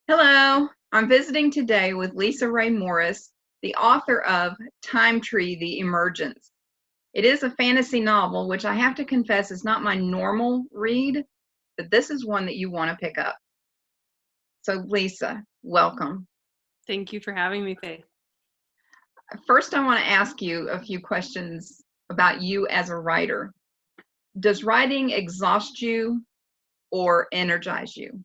Hello, I'm visiting today with Lisa Rae Morris, the author of Time Tree, The Emergence. It is a fantasy novel, which I have to confess is not my normal read, but this is one that you want to pick up. So, Lisa, welcome. Thank you for having me, Faye. First, I want to ask you a few questions about you as a writer. Does writing exhaust you or energize you?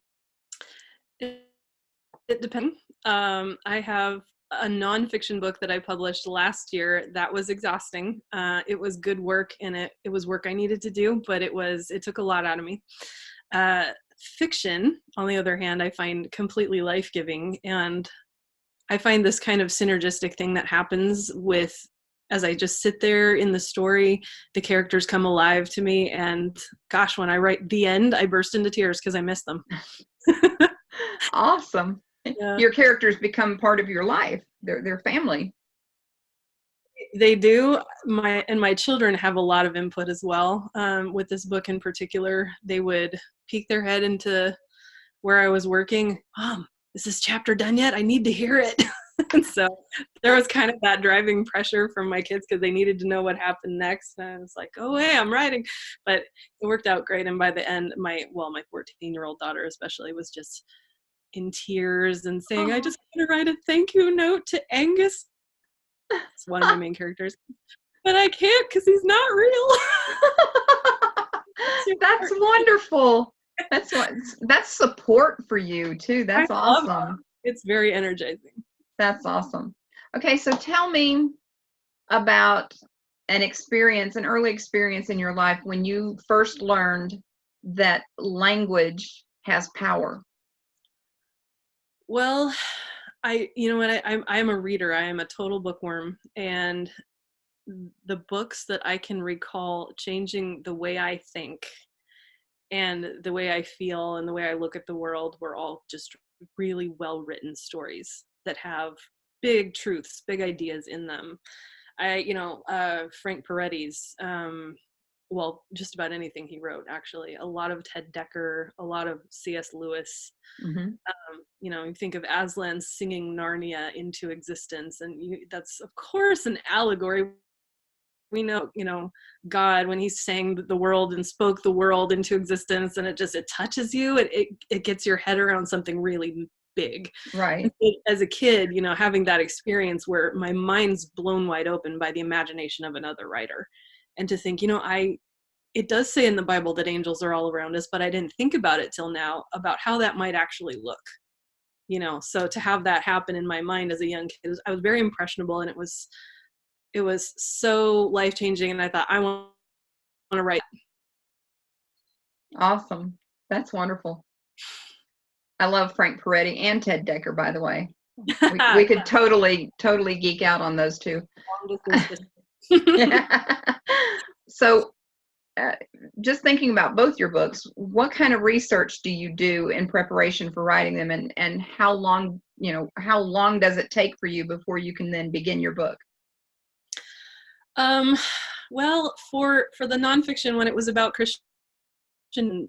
It depends. I have a nonfiction book that I published last year that was exhausting. It was good work, and it was work I needed to do, but it took a lot out of me. Fiction, on the other hand, I find completely life-giving, and I find this kind of synergistic thing that happens as I just sit there in the story, the characters come alive to me, and gosh, when I write the end, I burst into tears because I miss them. Awesome. Yeah. Your characters become part of your life. They're family. They do. My children have a lot of input as well. With this book in particular, they would peek their head into where I was working. Mom, is this chapter done yet? I need to hear it. And so there was kind of that driving pressure from my kids because they needed to know what happened next. And I was like, oh, hey, I'm writing. But it worked out great. And by the end, my 14-year-old daughter especially was just in tears and saying, I just want to write a thank you note to Angus. It's one of my main characters. But I can't because he's not real. That's wonderful. That's support for you too. That's awesome. It's very energizing. That's awesome. Okay, so tell me about an early experience in your life when you first learned that language has power. Well, I'm a reader. I am a total bookworm, and the books that I can recall changing the way I think and the way I feel and the way I look at the world were all just really well-written stories that have big truths, big ideas in them. Frank Peretti's, just about anything he wrote, actually. A lot of Ted Dekker, a lot of C.S. Lewis. Mm-hmm. You think of Aslan singing Narnia into existence, and that's, of course, an allegory. We know, God, when he sang the world and spoke the world into existence, and it touches you, it gets your head around something really big. Right. As a kid, having that experience where my mind's blown wide open by the imagination of another writer, and to think, it does say in the Bible that angels are all around us, but I didn't think about it till now about how that might actually look. So to have that happen in my mind as a young kid, I was very impressionable, and it was so life-changing, and I thought, I want to write. Awesome. That's wonderful. I love Frank Peretti and Ted Dekker, by the way. We could totally geek out on those two. So just thinking about both your books, what kind of research do you do in preparation for writing them, and how long does it take for you before you can then begin your book? Well, for the nonfiction, when it was about Christian,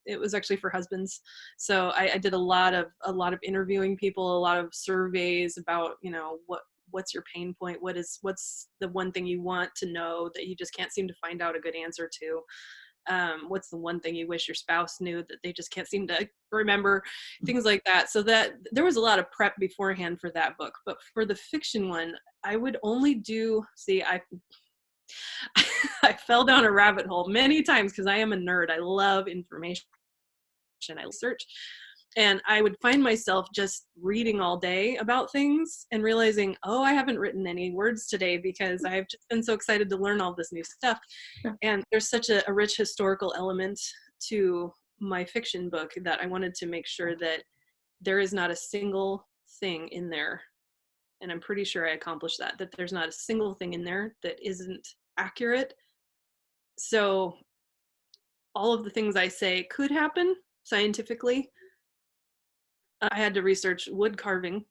it was actually for husbands. So I did a lot of interviewing people, a lot of surveys about, what's your pain point? What's the one thing you want to know that you just can't seem to find out a good answer to? What's the one thing you wish your spouse knew that they just can't seem to remember? Things like that. So that there was a lot of prep beforehand for that book. But for the fiction one, I would only I fell down a rabbit hole many times because I am a nerd. I love information. I research. And I would find myself just reading all day about things and realizing, oh, I haven't written any words today because I've just been so excited to learn all this new stuff. Yeah. And there's such a rich historical element to my fiction book that I wanted to make sure that there is not a single thing in there, and I'm pretty sure I accomplished that there's not a single thing in there that isn't accurate. So all of the things I say could happen scientifically. I had to research wood carving,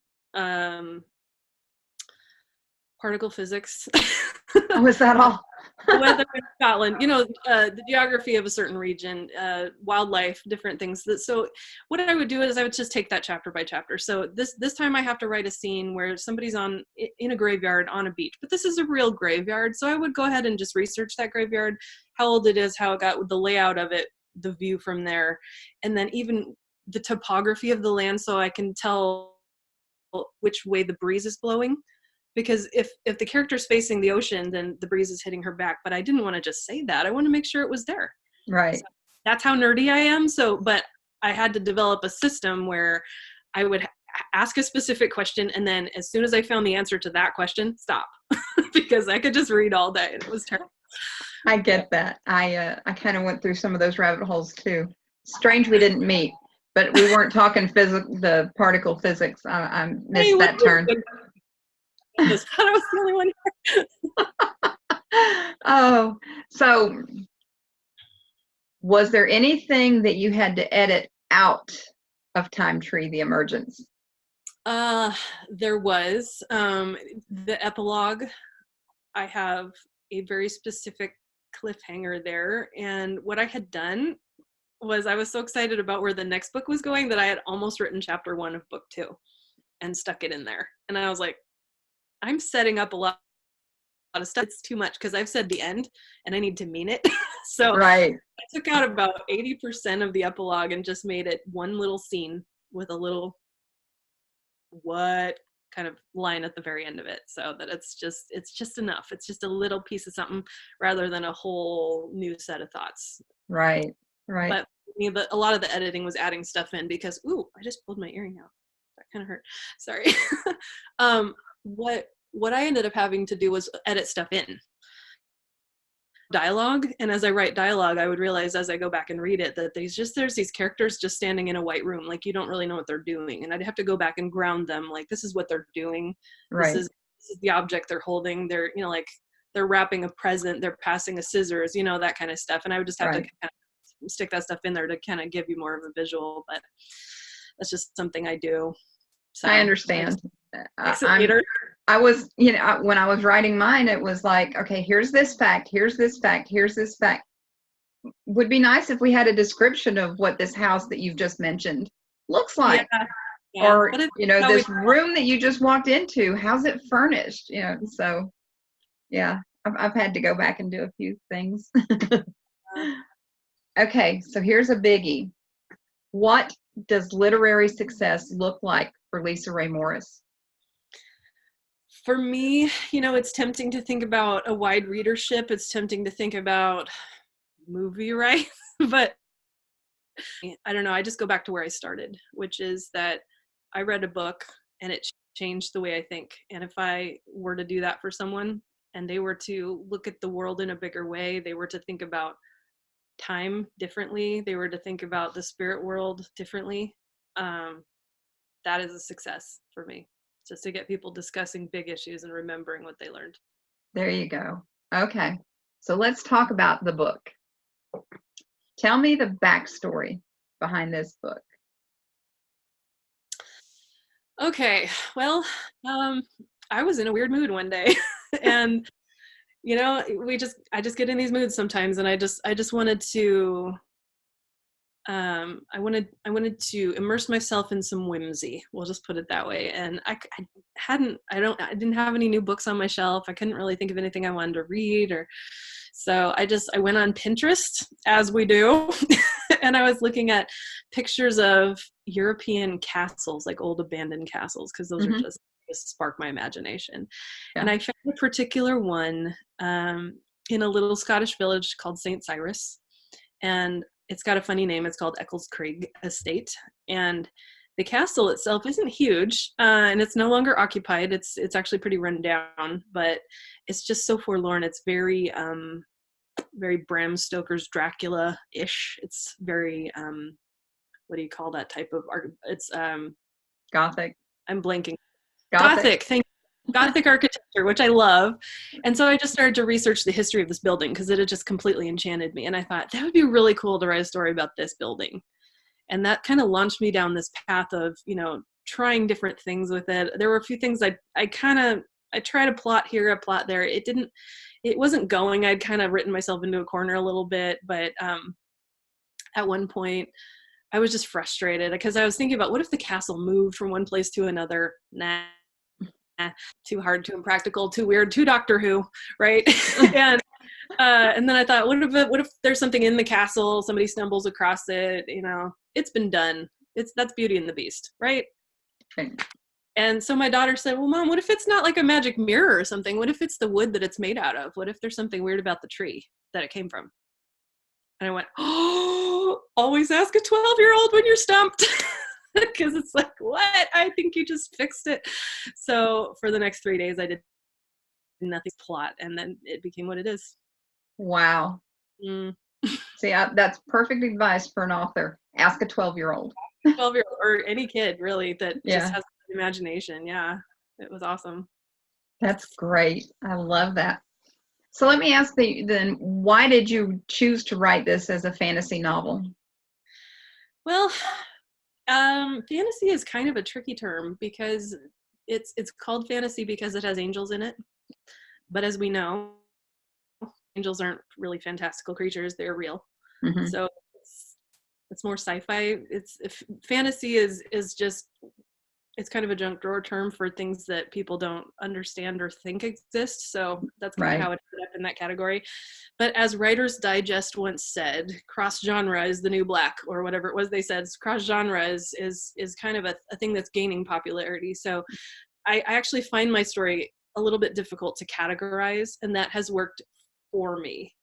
particle physics. Oh, is that all? the weather in Scotland, the geography of a certain region, wildlife, different things. So what I would do is I would just take that chapter by chapter. So this time I have to write a scene where somebody's in a graveyard on a beach, but this is a real graveyard. So I would go ahead and just research that graveyard, how old it is, how it got, the layout of it, the view from there, and then even the topography of the land, so I can tell which way the breeze is blowing. Because if the character's facing the ocean, then the breeze is hitting her back. But I didn't want to just say that. I want to make sure it was there. Right. So that's how nerdy I am. But I had to develop a system where I would ask a specific question, and then as soon as I found the answer to that question, stop. Because I could just read all day, and it was terrible. I get that. I kind of went through some of those rabbit holes too. Strange we didn't meet, but we weren't talking the particle physics. I missed that turn. I was the only one here. Oh, so was there anything that you had to edit out of Time Tree: The Emergence? There was the epilogue. I have a very specific cliffhanger there, and what I had done was I was so excited about where the next book was going that I had almost written chapter 1 of book 2 and stuck it in there. And I was like, I'm setting up a lot of stuff. It's too much because I've said the end and I need to mean it. So right. I took out about 80% of the epilogue and just made it one little scene with a little what kind of line at the very end of it, so that it's just enough. It's just a little piece of something rather than a whole new set of thoughts. Right. But a lot of the editing was adding stuff in because, I just pulled my earring out. That kind of hurt. Sorry. What I ended up having to do was edit stuff in dialogue, and as I write dialogue, I would realize as I go back and read it that there's these characters just standing in a white room, like you don't really know what they're doing, and I'd have to go back and ground them, like this is what they're doing. Right. This is the object they're holding. They're like they're wrapping a present, they're passing a scissors, that kind of stuff, and I would just have to kind of stick that stuff in there to kind of give you more of a visual, but that's just something I do. So I understand. I was, when I was writing mine, it was like, okay, here's this fact, here's this fact, here's this fact. Would be nice if we had a description of what this house that you've just mentioned looks like. Yeah. Or, this room that you just walked into, how's it furnished? So, yeah, I've had to go back and do a few things. Okay, so here's a biggie. What does literary success look like for Lisa Rae Morris? For me, it's tempting to think about a wide readership. It's tempting to think about movie rights, but I don't know. I just go back to where I started, which is that I read a book and it changed the way I think. And if I were to do that for someone and they were to look at the world in a bigger way, they were to think about time differently, they were to think about the spirit world differently, that is a success for me. Just to get people discussing big issues and remembering what they learned. There you go. Okay. So let's talk about the book. Tell me the backstory behind this book. Okay. Well, I was in a weird mood one day and I just get in these moods sometimes, and I just wanted to I wanted to immerse myself in some whimsy. We'll just put it that way. And I didn't have any new books on my shelf. I couldn't really think of anything I wanted to read, so I went on Pinterest, as we do, and I was looking at pictures of European castles, like old abandoned castles, because those are just spark my imagination. Yeah. And I found a particular one in a little Scottish village called St. Cyrus, and it's got a funny name. It's called Ecclescraig Estate, and the castle itself isn't huge, and it's no longer occupied. It's actually pretty run down, but it's just so forlorn. It's very very Bram Stoker's Dracula-ish. It's very what do you call that type of art? It's Gothic. I'm blanking. Gothic. Thank you. Gothic architecture, which I love. And so I just started to research the history of this building because it had just completely enchanted me. And I thought that would be really cool to write a story about this building. And that kind of launched me down this path of, trying different things with it. There were a few things I kind of I tried a plot here, a plot there. It wasn't going. I'd kind of written myself into a corner a little bit, but at one point I was just frustrated because I was thinking about what if the castle moved from one place to another? Nah, too hard, too impractical, too weird, too Doctor Who, right? And then I thought, what if there's something in the castle, somebody stumbles across it, it's been done. That's Beauty and the Beast, right? Okay. And so my daughter said, well, Mom, what if it's not like a magic mirror or something? What if it's the wood that it's made out of? What if there's something weird about the tree that it came from? And I went, oh, always ask a 12-year-old when you're stumped. Because it's like, what? I think you just fixed it. So for the next 3 days, I did nothing plot, and then it became what it is. Wow. Mm. See, that's perfect advice for an author. Ask a 12-year-old. 12-year-old or any kid, really, that just has an imagination. Yeah, it was awesome. That's great. I love that. So let me ask then, why did you choose to write this as a fantasy novel? Well, fantasy is kind of a tricky term because it's called fantasy because it has angels in it. But as we know, angels aren't really fantastical creatures; they're real. Mm-hmm. So it's more sci-fi. Fantasy is just, it's kind of a junk drawer term for things that people don't understand or think exist. So that's kind of how it ended up in that category. But as Writer's Digest once said, cross genre is the new black, or whatever it was they said. Cross genre is kind of a thing that's gaining popularity. So I actually find my story a little bit difficult to categorize, and that has worked for me.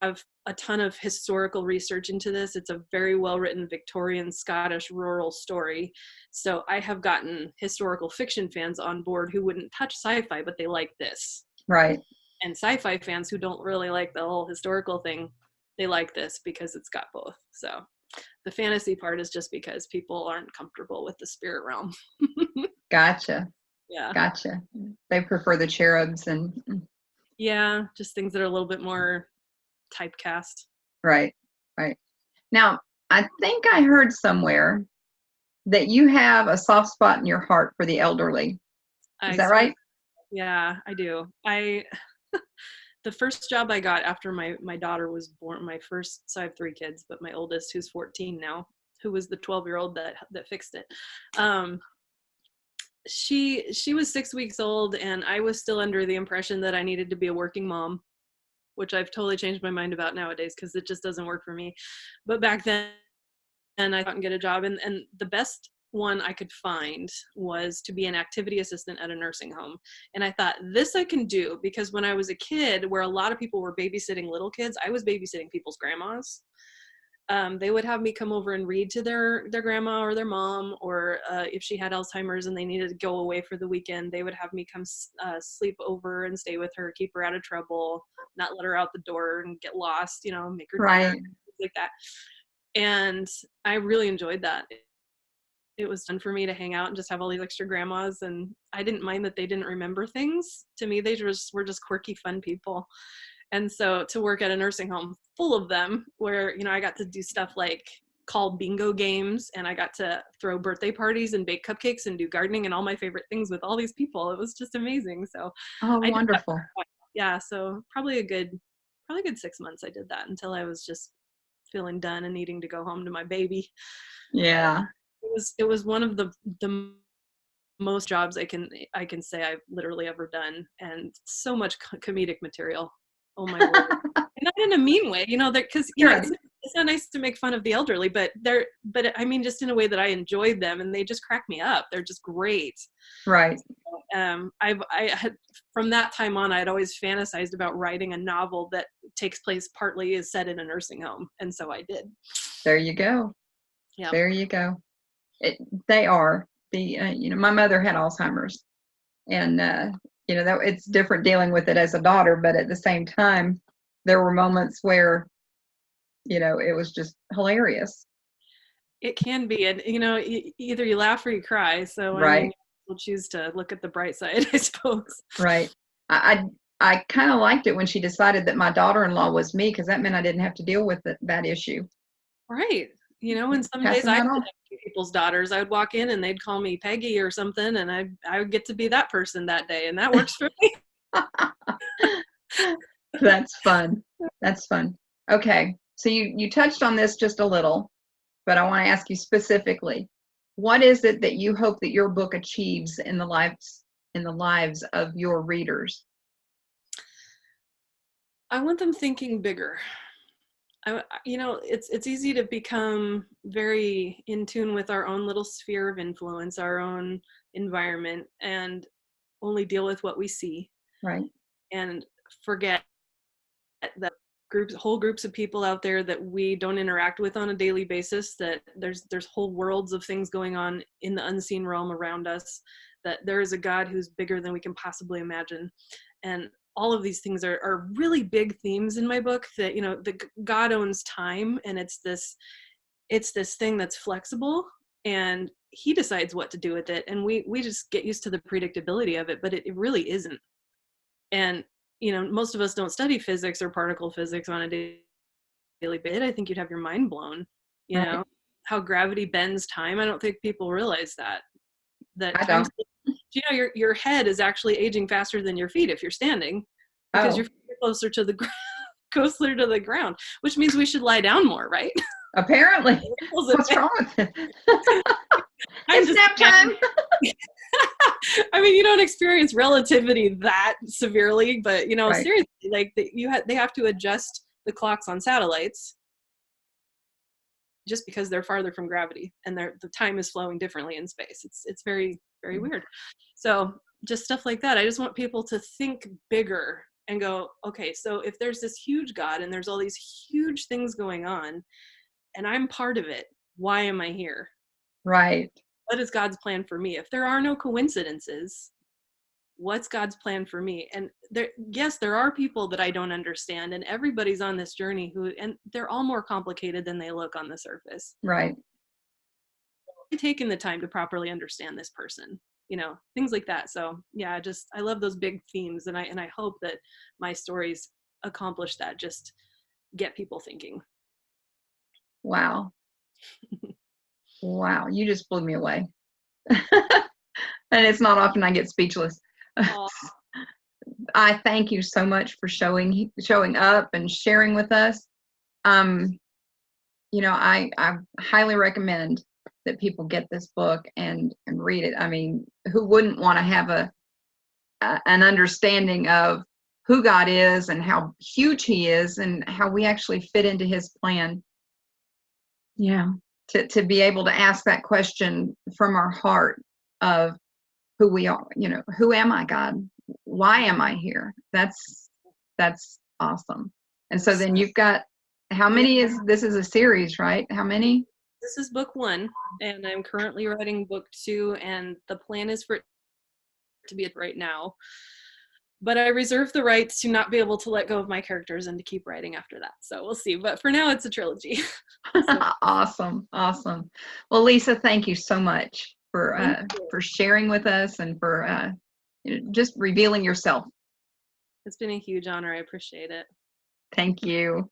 I have a ton of historical research into this. It's a very well-written Victorian Scottish rural story. So I have gotten historical fiction fans on board who wouldn't touch sci-fi, but they like this. Right. And sci-fi fans who don't really like the whole historical thing, they like this because it's got both. So the fantasy part is just because people aren't comfortable with the spirit realm. Gotcha. Yeah. Gotcha. They prefer the cherubs and. Yeah, just things that are a little bit more typecast. Right. Now, I think I heard somewhere that you have a soft spot in your heart for the elderly. Is that right? Yeah, I do. The first job I got after my daughter was born, so I have 3 kids, but my oldest, who's 14 now, who was the 12-year-old that fixed it. She was 6 weeks old, and I was still under the impression that I needed to be a working mom, which I've totally changed my mind about nowadays because it just doesn't work for me. But back then, I thought and get a job, and the best one I could find was to be an activity assistant at a nursing home. And I thought, this I can do, because when I was a kid, where a lot of people were babysitting little kids, I was babysitting people's grandmas. They would have me come over and read to their grandma or their mom, or if she had Alzheimer's and they needed to go away for the weekend, they would have me come sleep over and stay with her, keep her out of trouble, not let her out the door and get lost, make her dinner, things like that. And I really enjoyed that. It was fun for me to hang out and just have all these extra grandmas, and I didn't mind that they didn't remember things. To me, they were just quirky, fun people. And so to work at a nursing home full of them, where, I got to do stuff like call bingo games, and I got to throw birthday parties and bake cupcakes and do gardening and all my favorite things with all these people. It was just amazing. So wonderful. Yeah. So probably a good 6 months I did that until I was just feeling done and needing to go home to my baby. Yeah. It was one of the most jobs I can say I've literally ever done, and so much comedic material. Oh my word! And not in a mean way, because it's not nice to make fun of the elderly, but I mean, just in a way that I enjoyed them, and they just crack me up. They're just great. Right. I had, from that time on, I'd always fantasized about writing a novel that takes place partly is set in a nursing home, and so I did. There you go. Yeah. There you go. They are my mother had Alzheimer's, and that it's different dealing with it as a daughter, but at the same time, there were moments where, it was just hilarious. It can be, and either you laugh or you cry. So right. I mean, we'll choose to look at the bright side, I suppose. Right. I kind of liked it when she decided that my daughter-in-law was me, because that meant I didn't have to deal with that issue. Right. And some days I did have people's daughters. I would walk in and they'd call me Peggy or something, and I would get to be that person that day, and that works for me. That's fun. That's fun. Okay. So you touched on this just a little, but I want to ask you specifically, what is it that you hope that your book achieves in the lives of your readers? I want them thinking bigger. It's easy to become very in tune with our own little sphere of influence, our own environment, and only deal with what we see. Right. And forget that whole groups of people out there that we don't interact with on a daily basis, that there's whole worlds of things going on in the unseen realm around us, that there is a God who's bigger than we can possibly imagine. And all of these things are really big themes in my book, that, the God owns time, and it's this thing that's flexible, and he decides what to do with it. And we just get used to the predictability of it, but it really isn't. And, most of us don't study physics or particle physics on a daily basis. I think you'd have your mind blown, Right. how gravity bends time. I don't think people realize that I time, don't. your head is actually aging faster than your feet if you're standing, because Oh, your feet are closer to the ground, which means we should lie down more, right? apparently. What's wrong with it? It's nap time. I mean, you don't experience relativity that severely, but Right. seriously, like they have to adjust the clocks on satellites just because they're farther from gravity, and the time is flowing differently in space. It's very, very weird. So just stuff like that. I just want people to think bigger and go, okay, so if there's this huge God and there's all these huge things going on, and I'm part of it, why am I here? Right. What is God's plan for me? If there are no coincidences, what's God's plan for me? And there are people that I don't understand, and everybody's on this journey and they're all more complicated than they look on the surface. Right. I've taken the time to properly understand this person, things like that. So yeah, I love those big themes, and I hope that my stories accomplish that, just get people thinking. Wow. Wow. You just blew me away. And it's not often I get speechless. I thank you so much for showing up and sharing with us. I highly recommend that people get this book and read it. I mean, who wouldn't want to have an understanding of who God is and how huge he is and how we actually fit into his plan? Yeah. To be able to ask that question from our heart of who we are, who am I, God? Why am I here? That's awesome. And so then you've got, how many this is a series, right? How many? This is book 1, and I'm currently writing book 2, and the plan is for it to be right now. But I reserve the right to not be able to let go of my characters and to keep writing after that. So we'll see. But for now, it's a trilogy. Awesome. Well, Lisa, thank you so much for sharing with us and for just revealing yourself. It's been a huge honor. I appreciate it. Thank you.